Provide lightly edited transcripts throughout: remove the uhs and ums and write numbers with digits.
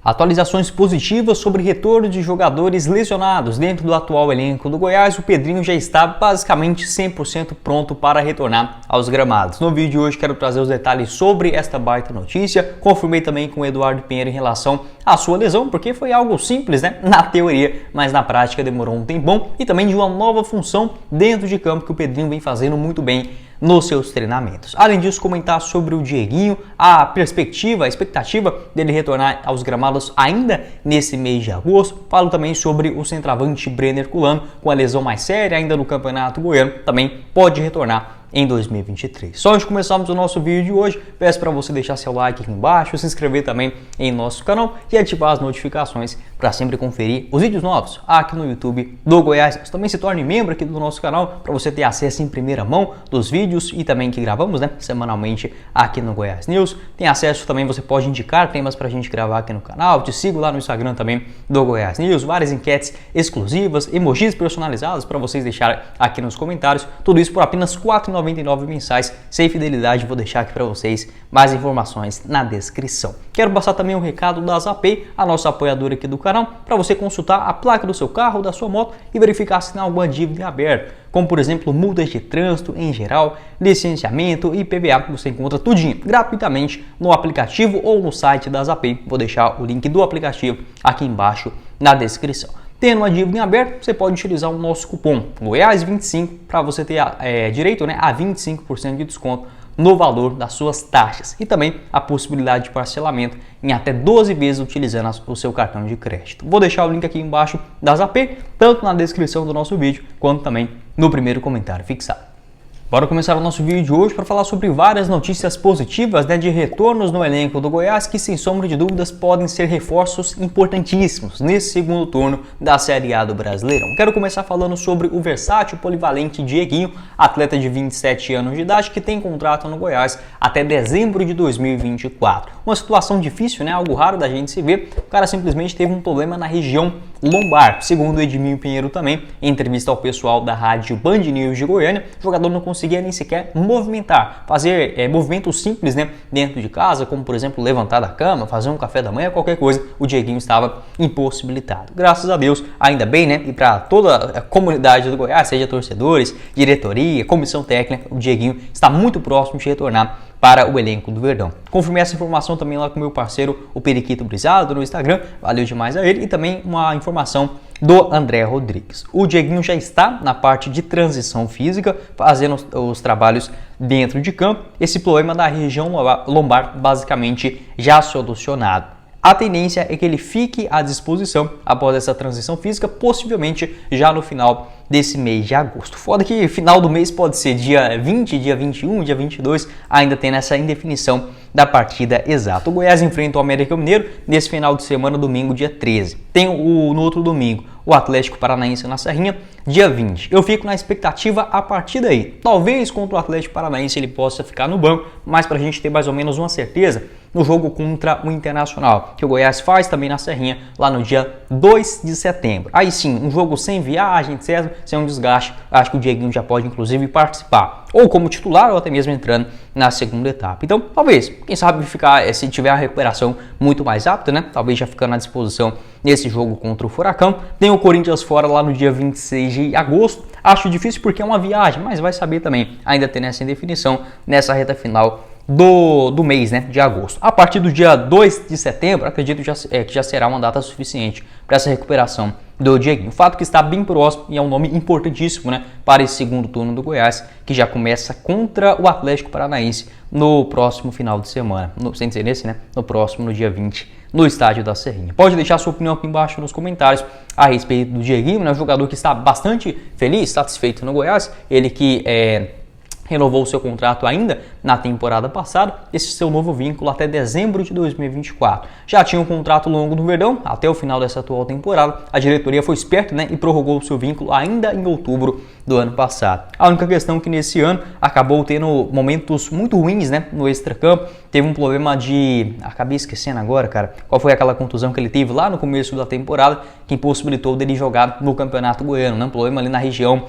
Atualizações positivas sobre retorno de jogadores lesionados dentro do atual elenco do Goiás. O Pedrinho já está basicamente 100% pronto para retornar aos gramados. No vídeo de hoje quero trazer os detalhes sobre esta baita notícia. Confirmei também com o Eduardo Pinheiro em relação à sua lesão, porque foi algo simples, né, na teoria, mas na prática demorou um tempão, e também de uma nova função dentro de campo que o Pedrinho vem fazendo muito bem nos seus treinamentos. Além disso, comentar sobre o Dieguinho, a perspectiva, a expectativa dele retornar aos gramados ainda nesse mês de agosto. Falo também sobre o centroavante Brenner Culano, com a lesão mais séria ainda no Campeonato Goiano, também pode retornar em 2023. Só antes de começarmos o nosso vídeo de hoje, peço para você deixar seu like aqui embaixo, se inscrever também em nosso canal e ativar as notificações para sempre conferir os vídeos novos aqui no YouTube do Goiás. Também se torne membro aqui do nosso canal para você ter acesso em primeira mão dos vídeos e também que gravamos, né, semanalmente aqui no Goiás News. Tem acesso também, você pode indicar temas para a gente gravar aqui no canal. Te sigo lá no Instagram também do Goiás News, várias enquetes exclusivas, emojis personalizados para vocês deixarem aqui nos comentários. Tudo isso por apenas R$ 4,99 mensais, sem fidelidade. Vou deixar aqui para vocês mais informações na descrição. Quero passar também um recado da Zapay, a nossa apoiadora aqui do canal, para você consultar a placa do seu carro, da sua moto e verificar se tem alguma dívida aberta, como por exemplo multas de trânsito em geral, licenciamento e IPVA. Você encontra tudinho gratuitamente no aplicativo ou no site da Zapay. Vou deixar o link do aplicativo aqui embaixo na descrição. Tendo uma dívida em aberto, você pode utilizar o nosso cupom GOIAS25 para você ter direito, né, a 25% de desconto no valor das suas taxas e também a possibilidade de parcelamento em até 12 vezes utilizando o seu cartão de crédito. Vou deixar o link aqui embaixo da Zapay, tanto na descrição do nosso vídeo quanto também no primeiro comentário fixado. Bora começar o nosso vídeo de hoje para falar sobre várias notícias positivas, né, de retornos no elenco do Goiás que, sem sombra de dúvidas, podem ser reforços importantíssimos nesse segundo turno da Série A do Brasileirão. Quero começar falando sobre o versátil polivalente Dieguinho, atleta de 27 anos de idade que tem contrato no Goiás até dezembro de 2024. Uma situação difícil, né, algo raro da gente se ver. O cara simplesmente teve um problema na região lombar. Segundo o Edmilson Pinheiro também, em entrevista ao pessoal da rádio Band News de Goiânia, o jogador não conseguia nem sequer movimentar, fazer movimentos simples, né, dentro de casa, como por exemplo levantar da cama, fazer um café da manhã, qualquer coisa. O Dieguinho estava impossibilitado. Graças a Deus, ainda bem, né, e para toda a comunidade do Goiás, seja torcedores, diretoria, comissão técnica, o Dieguinho está muito próximo de retornar para o elenco do Verdão. Confirmei essa informação também lá com meu parceiro, o Periquito Brisado, no Instagram. Valeu demais a ele. E também uma informação do André Rodrigues. O Dieguinho já está na parte de transição física, fazendo os trabalhos dentro de campo. Esse problema da região lombar basicamente já solucionado. A tendência é que ele fique à disposição após essa transição física, possivelmente já no final desse mês de agosto. Foda que final do mês pode ser dia 20, dia 21, dia 22, ainda tem essa indefinição da partida exata. O Goiás enfrenta o América Mineiro nesse final de semana, domingo, dia 13. Tem no outro domingo o Atlético Paranaense na Serrinha, dia 20. Eu fico na expectativa a partir daí. Talvez contra o Atlético Paranaense ele possa ficar no banco, mas para a gente ter mais ou menos uma certeza, no jogo contra o Internacional, que o Goiás faz também na Serrinha, lá no dia 2 de setembro. Aí sim, um jogo sem viagem, etc., sem um desgaste, acho que o Dieguinho já pode inclusive participar, ou como titular, ou até mesmo entrando na segunda etapa. Então, talvez, quem sabe ficar, se tiver a recuperação muito mais rápida, né, talvez já ficando à disposição nesse jogo contra o Furacão. Tem o Corinthians fora lá no dia 26 de agosto. Acho difícil porque é uma viagem, mas vai saber também, ainda tem essa indefinição nessa reta final do mês, né, de agosto. A partir do dia 2 de setembro, acredito que já será uma data suficiente para essa recuperação do Dieguinho. O fato que está bem próximo e é um nome importantíssimo, né, para esse segundo turno do Goiás, que já começa contra o Atlético Paranaense no próximo final de semana. Sem ser nesse, né, no próximo, no dia 20, no estádio da Serrinha. Pode deixar sua opinião aqui embaixo nos comentários a respeito do Dieguinho, né, um jogador que está bastante feliz, satisfeito no Goiás. Ele que renovou o seu contrato ainda na temporada passada, esse seu novo vínculo até dezembro de 2024. Já tinha um contrato longo no Verdão, até o final dessa atual temporada. A diretoria foi esperta, né, e prorrogou o seu vínculo ainda em outubro do ano passado. A única questão é que nesse ano acabou tendo momentos muito ruins, né, no extracampo. Teve um problema de... acabei esquecendo agora, cara, qual foi aquela contusão que ele teve lá no começo da temporada, que impossibilitou dele jogar no Campeonato Goiano, né? Um problema ali na região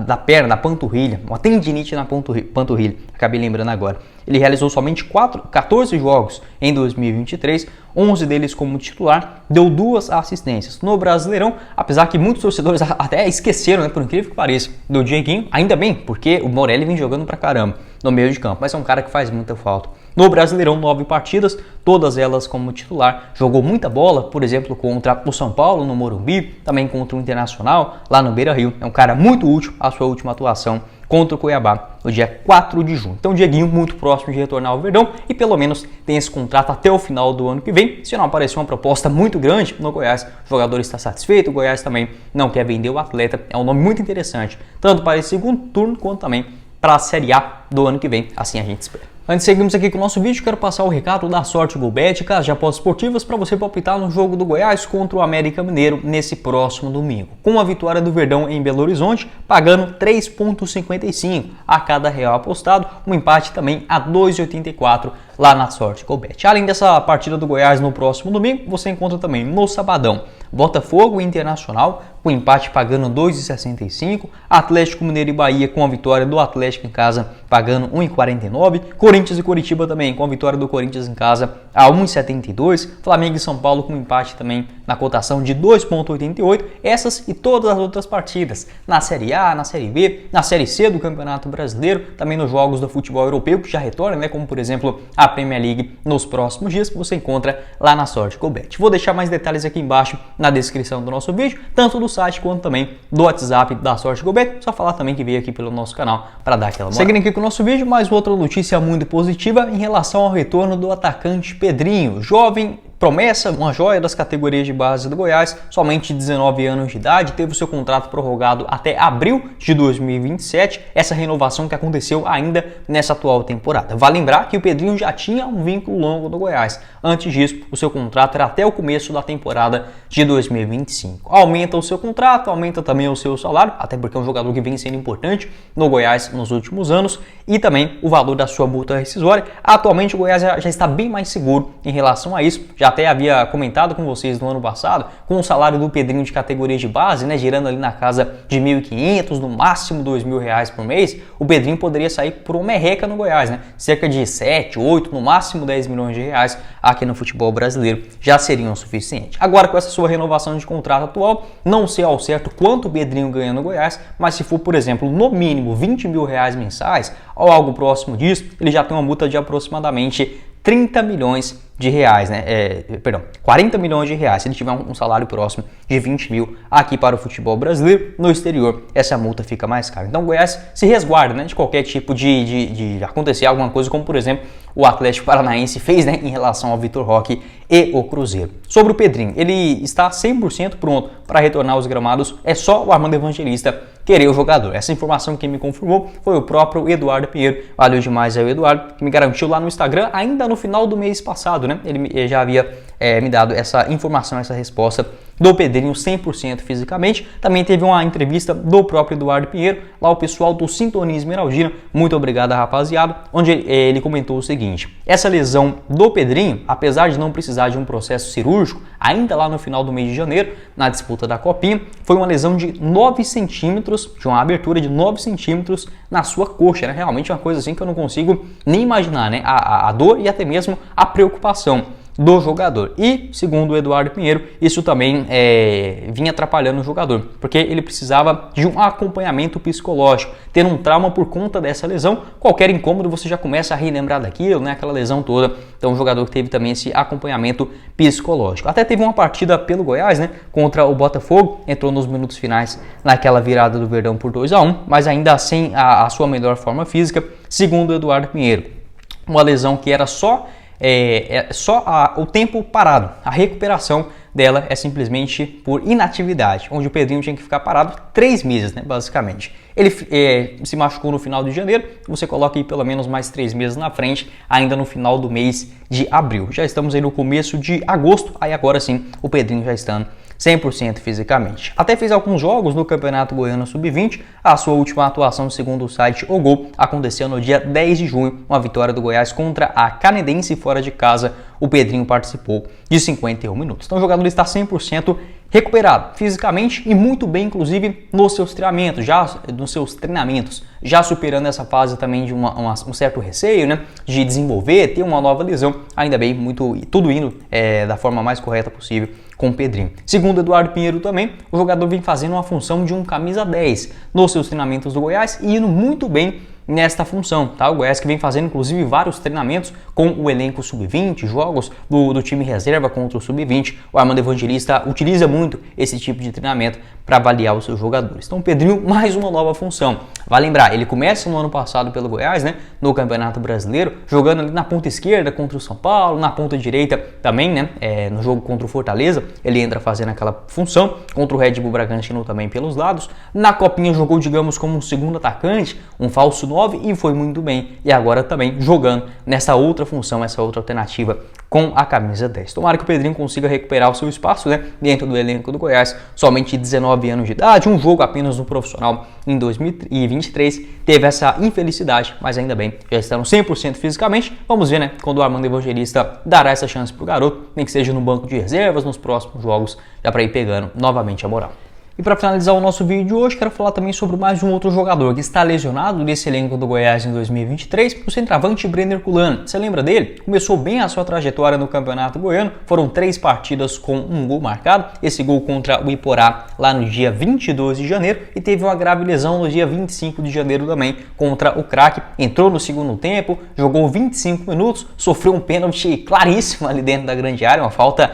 da perna, da panturrilha, uma tendinite tendinite na panturrilha, acabei lembrando agora. Ele realizou somente 14 jogos em 2023, 11 deles como titular, deu 2 assistências. No Brasileirão, apesar que muitos torcedores até esqueceram, né, por incrível que pareça, do Dieguinho, ainda bem, porque o Morelli vem jogando pra caramba no meio de campo, mas é um cara que faz muita falta. No Brasileirão, 9 partidas, todas elas como titular, jogou muita bola, por exemplo, contra o São Paulo no Morumbi, também contra o Internacional, lá no Beira-Rio. É um cara muito útil à sua última atuação contra o Cuiabá, no dia 4 de junho. Então, o Dieguinho muito próximo de retornar ao Verdão e pelo menos tem esse contrato até o final do ano que vem. Se não aparecer uma proposta muito grande no Goiás, o jogador está satisfeito, o Goiás também não quer vender o atleta. É um nome muito interessante, tanto para esse segundo turno quanto também para a Série A do ano que vem, assim a gente espera. Antes de seguirmos aqui com o nosso vídeo, quero passar o recado da Sorte Golbet, casas de apostas esportivas, para você palpitar no jogo do Goiás contra o América Mineiro nesse próximo domingo. Com a vitória do Verdão em Belo Horizonte, pagando 3,55 a cada real apostado, um empate também a 2,84 lá na Sorte Golbet. Além dessa partida do Goiás no próximo domingo, você encontra também no sabadão Botafogo e Internacional, com empate pagando 2,65, Atlético Mineiro e Bahia com a vitória do Atlético em casa pagando 1,49, Corinthians e Coritiba também com a vitória do Corinthians em casa a 1,72, Flamengo e São Paulo com empate também na cotação de 2,88, essas e todas as outras partidas na Série A, na Série B, na Série C do Campeonato Brasileiro, também nos jogos do futebol europeu que já retornam, né, como por exemplo a Premier League nos próximos dias, que você encontra lá na Sorte Golbet. Vou deixar mais detalhes aqui embaixo na descrição do nosso vídeo, tanto do site quanto também do WhatsApp da Sorte Golbet. Só falar também que veio aqui pelo nosso canal para dar aquela moral. Seguindo aqui com o nosso vídeo, mais outra notícia muito positiva em relação ao retorno do atacante Pedrinho, jovem promessa, uma joia das categorias de base do Goiás, somente 19 anos de idade, teve o seu contrato prorrogado até abril de 2027, essa renovação que aconteceu ainda nessa atual temporada. Vale lembrar que o Pedrinho já tinha um vínculo longo no Goiás. Antes disso, o seu contrato era até o começo da temporada de 2025. Aumenta o seu contrato, aumenta também o seu salário, até porque é um jogador que vem sendo importante no Goiás nos últimos anos, e também o valor da sua multa rescisória. Atualmente o Goiás já está bem mais seguro em relação a isso, já até havia comentado com vocês no ano passado, com o salário do Pedrinho de categoria de base, né, girando ali na casa de 1.500, no máximo R$2.000 por mês, o Pedrinho poderia sair por uma merreca no Goiás, né, cerca de 7, 8, no máximo 10 milhões de reais aqui no futebol brasileiro já seriam o suficiente. Agora, com essa sua renovação de contrato atual, não sei ao certo quanto o Pedrinho ganha no Goiás, mas se for, por exemplo, no mínimo R$20.000 mensais ou algo próximo disso, ele já tem uma multa de aproximadamente 30 milhões de reais, né? 40 milhões de reais, se ele tiver um salário próximo de 20 mil aqui para o futebol brasileiro. No exterior, essa multa fica mais cara. Então o Goiás se resguarda, né, de qualquer tipo de acontecer alguma coisa, como por exemplo o Atlético Paranaense fez, né, em relação ao Vitor Roque e o Cruzeiro. Sobre o Pedrinho, ele está 100% pronto para retornar aos gramados, é só o Armando Evangelista querer o jogador. Essa informação quem me confirmou foi o próprio Eduardo Pinheiro. Valeu demais ao Eduardo, que me garantiu lá no Instagram, ainda no final do mês passado, né? Ele já havia me dado essa informação, essa resposta do Pedrinho 100% fisicamente. Também teve uma entrevista do próprio Eduardo Pinheiro, lá o pessoal do Sintonia Esmeraldina, muito obrigado rapaziada, onde ele comentou o seguinte: essa lesão do Pedrinho, apesar de não precisar de um processo cirúrgico, ainda lá no final do mês de janeiro, na disputa da Copinha, foi uma lesão de 9 centímetros, de uma abertura de 9 centímetros na sua coxa, né? Realmente é uma coisa assim que eu não consigo nem imaginar, né? A dor e até mesmo a preocupação do jogador. E, segundo o Eduardo Pinheiro, isso também vinha atrapalhando o jogador, porque ele precisava de um acompanhamento psicológico. Tendo um trauma por conta dessa lesão, qualquer incômodo você já começa a relembrar daquilo, né? Aquela lesão toda. Então, o jogador que teve também esse acompanhamento psicológico. Até teve uma partida pelo Goiás, né, contra o Botafogo, entrou nos minutos finais naquela virada do Verdão por 2-1, mas ainda sem a sua melhor forma física, segundo o Eduardo Pinheiro. Uma lesão que era só o tempo parado. A recuperação dela é simplesmente por inatividade, onde o Pedrinho tinha que ficar parado 3 meses, né, basicamente. Ele se machucou no final de janeiro, você coloca aí pelo menos mais 3 meses na frente, ainda no final do mês de abril. Já estamos aí no começo de agosto, aí agora sim o Pedrinho já está 100% fisicamente. Até fez alguns jogos no Campeonato Goiano Sub-20, a sua última atuação, segundo o site O Gol, aconteceu no dia 10 de junho, uma vitória do Goiás contra a Canedense fora de casa. O Pedrinho participou de 51 minutos. Então o jogador está 100% recuperado fisicamente e muito bem, inclusive nos seus treinamentos, já superando essa fase também de um certo receio, né, de desenvolver, ter uma nova lesão. Ainda bem, tudo indo da forma mais correta possível com o Pedrinho. Segundo Eduardo Pinheiro também, o jogador vem fazendo uma função de um camisa 10 nos seus treinamentos do Goiás e indo muito bem nesta função, tá? O Goiás que vem fazendo inclusive vários treinamentos com o elenco sub-20, jogos do time reserva contra o sub-20. O Armando Evangelista utiliza muito esse tipo de treinamento para avaliar os seus jogadores. Então o Pedrinho, mais uma nova função. Vai lembrar, ele começa no ano passado pelo Goiás, né, no Campeonato Brasileiro, jogando ali na ponta esquerda contra o São Paulo, na ponta direita também, né, no jogo contra o Fortaleza, ele entra fazendo aquela função, contra o Red Bull Bragantino também pelos lados. Na Copinha jogou, digamos, como um segundo atacante, um falso 9 e foi muito bem. E agora também jogando nessa outra função, essa outra alternativa com a camisa 10. Tomara que o Pedrinho consiga recuperar o seu espaço, né, dentro do elenco do Goiás. Somente 19 anos de idade, um jogo apenas no profissional em 2023. Teve essa infelicidade, mas ainda bem, já estão 100% fisicamente. Vamos ver, né, quando o Armando Evangelista dará essa chance pro garoto, nem que seja no banco de reservas, nos próximos jogos, já para ir pegando novamente a moral. E para finalizar o nosso vídeo de hoje, quero falar também sobre mais um outro jogador que está lesionado nesse elenco do Goiás em 2023, o centroavante Brenner Kullane. Você lembra dele? Começou bem a sua trajetória no Campeonato Goiano, foram 3 partidas com um gol marcado, esse gol contra o Iporá lá no dia 22 de janeiro e teve uma grave lesão no dia 25 de janeiro também contra o Craque. Entrou no segundo tempo, jogou 25 minutos, sofreu um pênalti claríssimo ali dentro da grande área, uma falta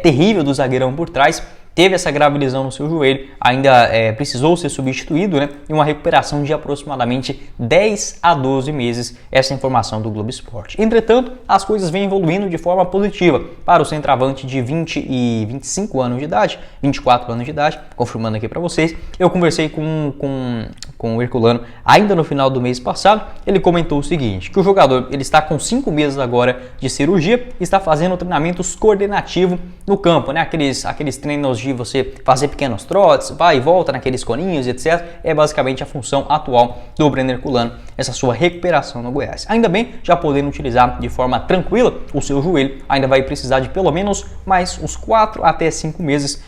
terrível do zagueirão por trás. Teve essa grave lesão no seu joelho, ainda precisou ser substituído, né? E uma recuperação de aproximadamente 10 a 12 meses, essa informação do Globo Esporte. Entretanto, as coisas vêm evoluindo de forma positiva para o centroavante de 20 e 25 anos de idade, 24 anos de idade, confirmando aqui para vocês. Eu conversei com o Herculano ainda no final do mês passado, ele comentou o seguinte, que o jogador ele está com 5 meses agora de cirurgia e está fazendo treinamentos coordenativos no campo, né? Aqueles treinos de você fazer pequenos trotes, vai e volta naqueles coninhos, etc. É basicamente a função atual do Brenner Kullane, essa sua recuperação no Goiás. Ainda bem, já podendo utilizar de forma tranquila o seu joelho, ainda vai precisar de pelo menos mais uns 4 até 5 meses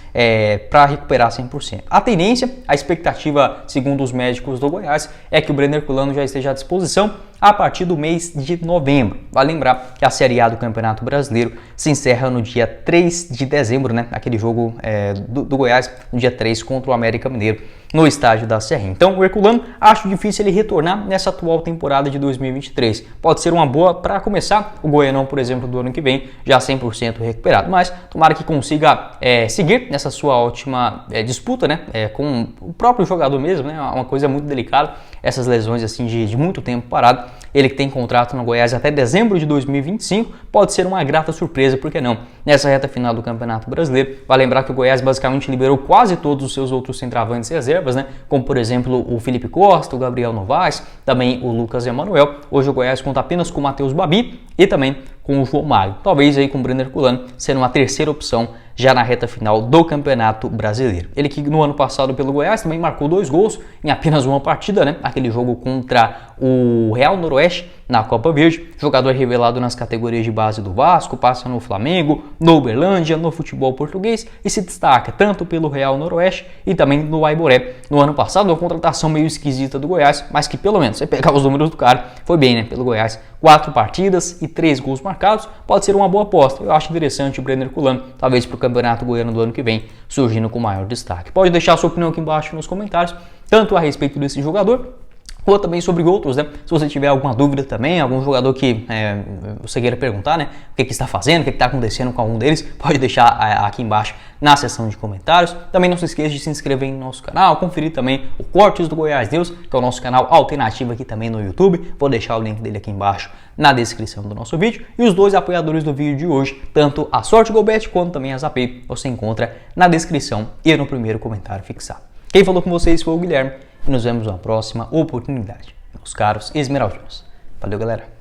para recuperar 100%. A tendência, a expectativa, segundo os médicos do Goiás, é que o Brenner Kullane já esteja à disposição a partir do mês de novembro. Vale lembrar que a Série A do Campeonato Brasileiro se encerra no dia 3 de dezembro, né? Aquele jogo do Goiás no dia 3 contra o América Mineiro no estádio da Serra. Então o Herculano, acho difícil ele retornar nessa atual temporada de 2023. Pode ser uma boa para começar o Goianão, por exemplo, do ano que vem, já 100% recuperado. Mas tomara que consiga seguir nessa sua ótima disputa, né? Com o próprio jogador mesmo, né? Uma coisa muito delicada, essas lesões assim de muito tempo parado. Ele que tem contrato no Goiás até dezembro de 2025, pode ser uma grata surpresa, por que não? Nessa reta final do Campeonato Brasileiro, vai lembrar que o Goiás basicamente liberou quase todos os seus outros centroavantes reservas, né? Como por exemplo o Felipe Costa, o Gabriel Novaes, também o Lucas Emanuel. Hoje o Goiás conta apenas com o Matheus Babi e também com o João Mário. Talvez aí com o Brenner Kullane sendo uma terceira opção já na reta final do Campeonato Brasileiro. Ele que no ano passado pelo Goiás também marcou 2 gols em apenas uma partida, né? Aquele jogo contra o Real Noroeste na Copa Verde. Jogador revelado nas categorias de base do Vasco, passa no Flamengo, no Uberlândia, no futebol português e se destaca tanto pelo Real Noroeste e também no Aimoré. No ano passado, uma contratação meio esquisita do Goiás, mas que pelo menos, você pegar os números do cara, foi bem, né? Pelo Goiás, 4 partidas e 3 gols marcados, pode ser uma boa aposta. Eu acho interessante o Brenner Kullane, talvez para o Campeonato Goiano do ano que vem, surgindo com maior destaque. Pode deixar a sua opinião aqui embaixo nos comentários, tanto a respeito desse jogador, ou também sobre outros, né? Se você tiver alguma dúvida também, algum jogador que você queira perguntar, né? O que está fazendo, o que está acontecendo com algum deles, pode deixar aqui embaixo na seção de comentários. Também não se esqueça de se inscrever no nosso canal, conferir também o Cortes do Goiás News, que é o nosso canal alternativo aqui também no YouTube. Vou deixar o link dele aqui embaixo na descrição do nosso vídeo. E os 2 apoiadores do vídeo de hoje, tanto a Sorte Golbet quanto também a Zapay, você encontra na descrição e no primeiro comentário fixado. Quem falou com vocês foi o Guilherme. E nos vemos na próxima oportunidade, meus caros esmeraldinos. Valeu, galera!